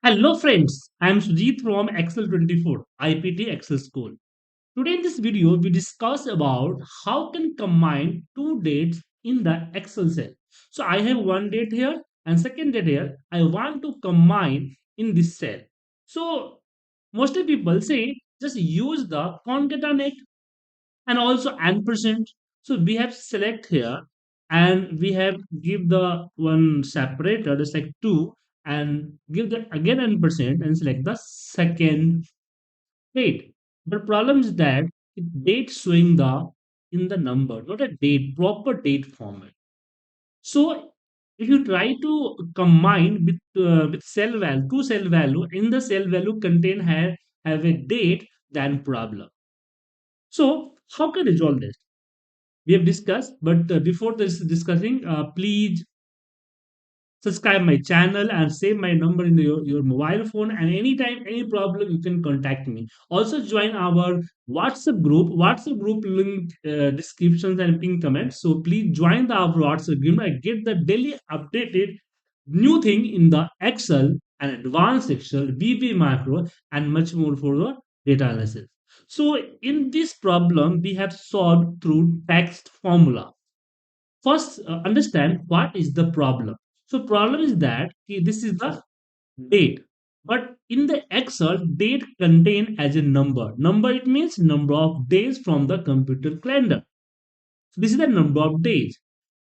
Hello friends, I am Sujit from Excel 24, IPT Excel School. Today in this video, we discuss about how can combine two dates in the Excel cell. So I have one date here and second date here. I want to combine in this cell. So mostly people say just use the concatenate and also ampersand. So we have select here and we have give the one separator just like two and give the again ampersand and select the second date. But problem is that date showing the in the number, not a date, proper date format. So if you try to combine with cell value, two cell value in the cell value contain have a date, then problem. So how can resolve this? We have discussed, but before this discussing, please subscribe my channel and save my number in your mobile phone, and anytime any problem you can contact me. Also join our whatsapp group link descriptions and pin comments. So please join our whatsapp group and get the daily updated new thing in the excel and advanced excel, VB macro, and much more for the data analysis. So in this problem we have solved through text formula. First, understand what is the problem. So problem is that this is the date, but in the Excel, date contain as a number. Number it means number of days from the computer calendar. So this is the number of days.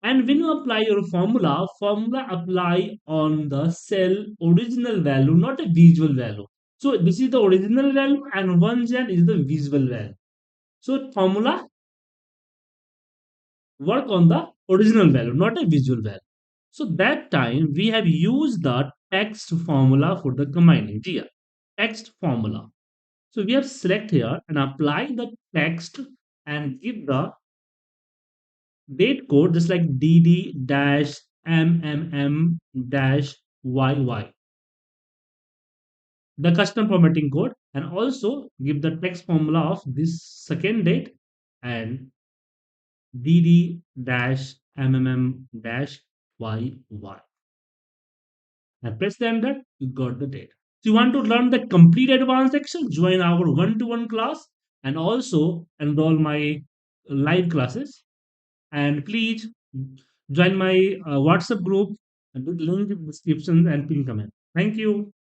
And when you apply your formula apply on the cell original value, not a visual value. So this is the original value, and 1 Jan is the visual value. So formula work on the original value, not a visual value. So that time we have used the text formula for the combining here. Text formula. So we have select here and apply the text and give the date code just like dd dash mmm dash yy, the custom formatting code, and also give the text formula of this second date and dd dash mmm dash yy, and press the enter, you got the data. So you want to learn the complete advanced section, join our one-to-one class and also enroll my live classes. And please join my WhatsApp group and link in description and pin comment. Thank you.